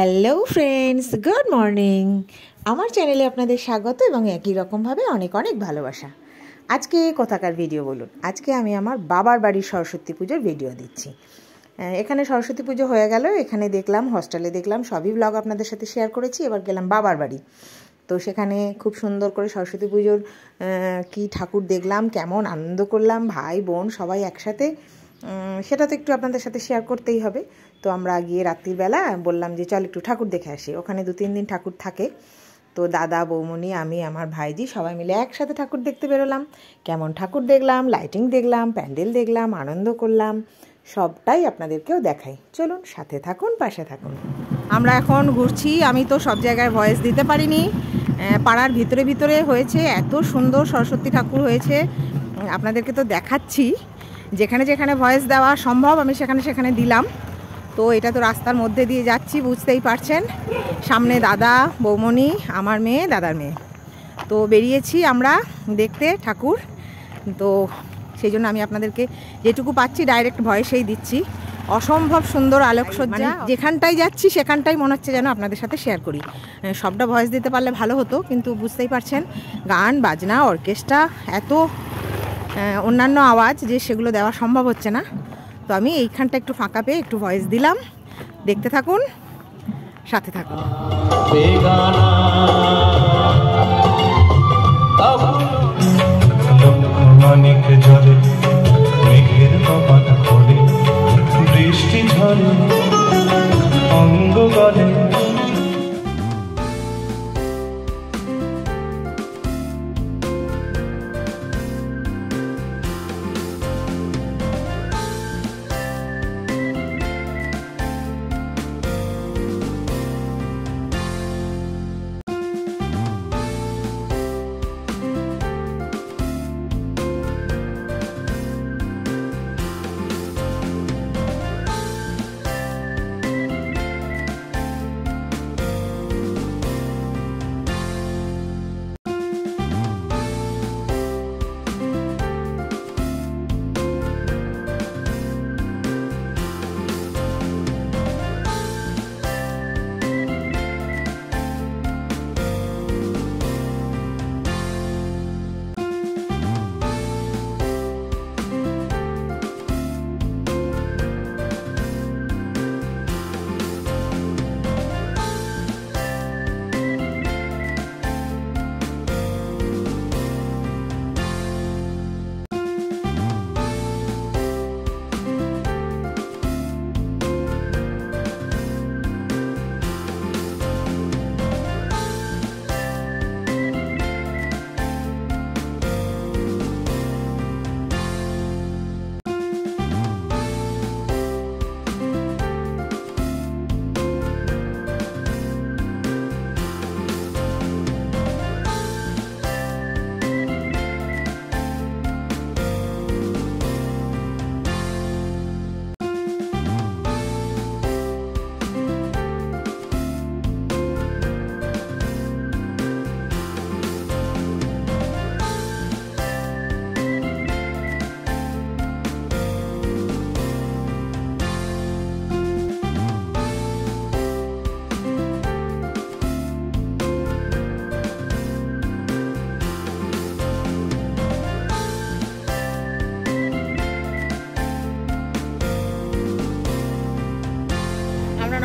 Hello friends, good morning. আমার চ্যানেলে আপনাদের স্বাগত এবং একই রকমভাবে অনেক অনেক ভালোবাসা। আজকে কোথাকার ভিডিও বলুন? আজকে আমি আমার বাবার বাড়ির সরস্বতী পুজোর ভিডিও দিচ্ছি। এখানে সরস্বতী পুজো হয়ে গেল, এখানে দেখলাম, হস্টেলে দেখলাম, সবই ব্লগ আপনাদের সাথে শেয়ার করেছি। এবার গেলাম বাবার বাড়ি। তো সেখানে খুব সুন্দর করে সরস্বতী পুজোর কি ঠাকুর দেখলাম, কেমন আনন্দ করলাম, ভাই বোন সবাই একসাথে, সেটা তো একটু আপনাদের সাথে শেয়ার করতেই হবে। তো আমরা গিয়ে রাত্রিবেলা বললাম যে চল একটু ঠাকুর দেখে আসি। ওখানে 2-3 দিন ঠাকুর থাকে। তো দাদা, বৌমনি, আমি, আমার ভাইজি সবাই মিলে একসাথে ঠাকুর দেখতে বেরোলাম। কেমন ঠাকুর দেখলাম, লাইটিং দেখলাম, প্যান্ডেল দেখলাম, আনন্দ করলাম, সবটাই আপনাদেরকেও দেখাই। চলুন, সাথে থাকুন, পাশে থাকুন। আমরা এখন ঘুরছি। আমি তো সব জায়গায় ভয়েস দিতে পারিনি। পাড়ার ভিতরে ভিতরে হয়েছে, এত সুন্দর সরস্বতী ঠাকুর হয়েছে, আপনাদেরকে তো দেখাচ্ছি। যেখানে যেখানে ভয়েস দেওয়া সম্ভব আমি সেখানে সেখানে দিলাম। তো এটা তো রাস্তার মধ্যে দিয়ে যাচ্ছি, বুঝতেই পারছেন। সামনে দাদা, বৌমনি, আমার মেয়ে, দাদার মেয়ে। তো বেরিয়েছি আমরা দেখতে ঠাকুর। তো সেই জন্য আমি আপনাদেরকে যেটুকু পাচ্ছি ডাইরেক্ট ভয়েসেই দিচ্ছি। অসম্ভব সুন্দর আলোকসজ্জা, যেখানটাই যাচ্ছি সেখানটাই মনে হচ্ছে যেন আপনাদের সাথে শেয়ার করি। সবটা ভয়েস দিতে পারলে ভালো হতো, কিন্তু বুঝতেই পারছেন গান বাজনা, অর্কেস্ট্রা, এত অন্যান্য আওয়াজ যে সেগুলো দেওয়া সম্ভব হচ্ছে না। তো আমি এইখানটা একটু ফাঁকা পেয়ে একটু ভয়েস দিলাম। দেখতে থাকুন, সাথে থাকুন। বৃষ্টি ঝরে অঙ্গ গলে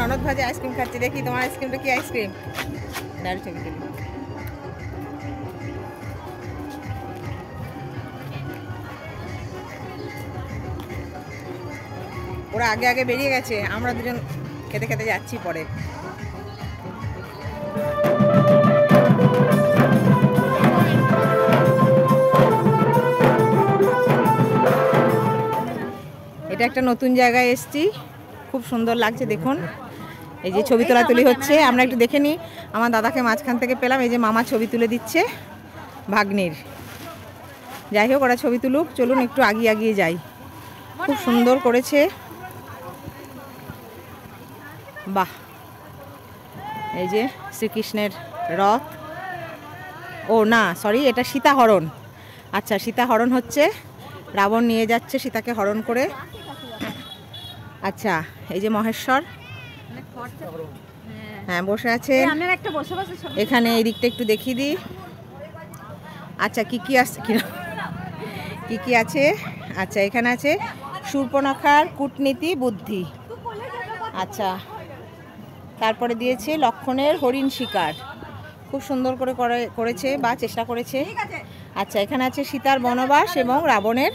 ননদ ভাজে আইসক্রিম খাচ্ছি। দেখি তোমার আইসক্রিমটা কি আইসক্রিম? দাঁড়িয়ে ছবি তুলি। ওরা আগে আগে বেরিয়ে গেছে, আমরা দুজন খেতে খেতে যাচ্ছি পরে। এটা একটা নতুন জায়গায় এসছি, খুব সুন্দর লাগছে। দেখুন, এই যে ছবি তোলাতুলি হচ্ছে, আমরা একটু দেখে নিই। আমার দাদাকে মাঝখান থেকে পেলাম, এই যে মামা ছবি তুলে দিচ্ছে ভাগ্নির। যাই হোক, ওরা ছবি তুলুক, চলুন একটু আগিয়ে আগিয়ে যাই। খুব সুন্দর করেছে, বাহ। এই যে শ্রীকৃষ্ণের রথ, ও না সরি, এটা সীতাহরণ। আচ্ছা, সীতাহরণ হচ্ছে, রাবণ নিয়ে যাচ্ছে সীতাকে হরণ করে। আচ্ছা, এই যে মহেশ্বর, হ্যাঁ বসে আছেন। এখানে এই দিকটা একটু দেখিয়ে দিই। আচ্ছা কি কি আসছে, কি কি আছে? আচ্ছা এখানে আছে শূর্পণখার কূটনীতি বুদ্ধি। আচ্ছা তারপরে দিয়েছে লক্ষণের হরিণ শিকার, খুব সুন্দর করে করেছে বা চেষ্টা করেছে। আচ্ছা এখানে আছে সীতার বনবাস এবং রাবণের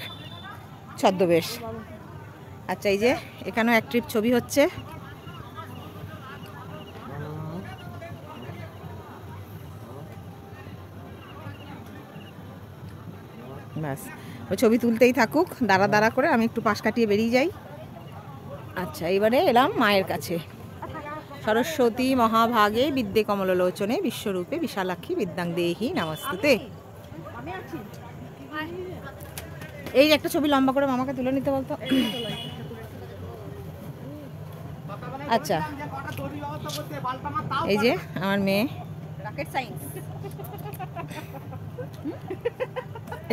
ছদ্মবেশ। আচ্ছা এই যে এখানেও এক ট্রিপ ছবি হচ্ছে। ব্যাস ওই ছবি তুলতেই থাকুক দাঁড়া দাঁড়া করে, আমি একটু পাশ কাটিয়ে বেরিয়ে যাই। আচ্ছা এবারে এলাম মায়ের কাছে। সরস্বতী মহাভাগে বিদ্যে কমললোচনে বিশ্বরূপে বিশালাক্ষী বিদ্যাং দেহি নমস্তুতে। এই একটা ছবি লম্বা করে মামাকে তুলে নিতে বলতো। আচ্ছা এই যে আমার মেয়ে,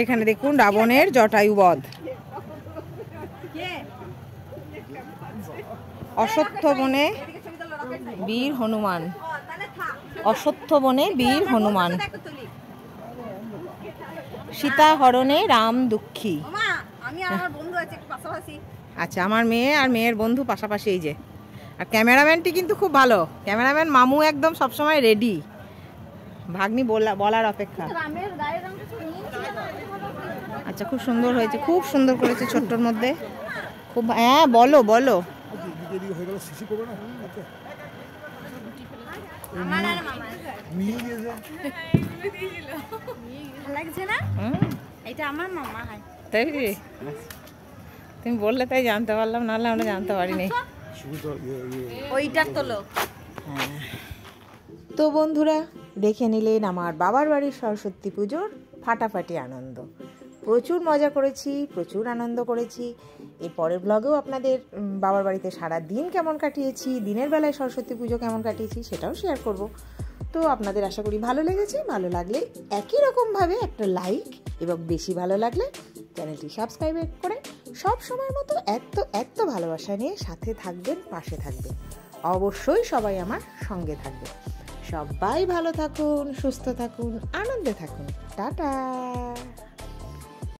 এখানে দেখুন রাবণের জটায়ু বধ। অশ্বত্থ বনে বীর হনুমান, অশ্বত্থ বনে বীর হনুমান, সীতা হরণে রাম দুঃখী। আচ্ছা আমার মেয়ে আর মেয়ের বন্ধু পাশাপাশি। এই যে আর ক্যামেরাম্যানটি কিন্তু খুব ভালো, ক্যামেরাম্যান মামু একদম সবসময় রেডি, ভাগ্নি বলার অপেক্ষা। আচ্ছা খুব সুন্দর হয়েছে, খুব সুন্দর করেছে ছোট্টর মধ্যে, খুব। হ্যাঁ বলো বলো। তুমি বললে তাই জানতে পারলাম, নাহলে আমরা জানতে পারিনি। তো বন্ধুরা দেখে নিলেন আমার বাবার বাড়ির সরস্বতী পুজোর ফাটাফাটি আনন্দ। প্রচুর মজা করেছি, প্রচুর আনন্দ করেছি। এর পরের ব্লগেও আপনাদের বাবার বাড়িতে সারা দিন কেমন কাটিয়েছি, দিনের বেলায় সরস্বতী পুজো কেমন কাটিয়েছি সেটাও শেয়ার করব। তো আপনাদের আশা করি ভালো লেগেছে। ভালো লাগলে একই রকমভাবে একটা লাইক, এবং বেশি ভালো লাগলে চ্যানেলটি সাবস্ক্রাইব করে সব সময়ের মতো এত ভালোবাসা নিয়ে সাথে থাকবেন, পাশে থাকবেন। অবশ্যই সবাই আমার সঙ্গে থাকবে। সবাই ভালো থাকুন, সুস্থ থাকুন, আনন্দে থাকুন। টাটা।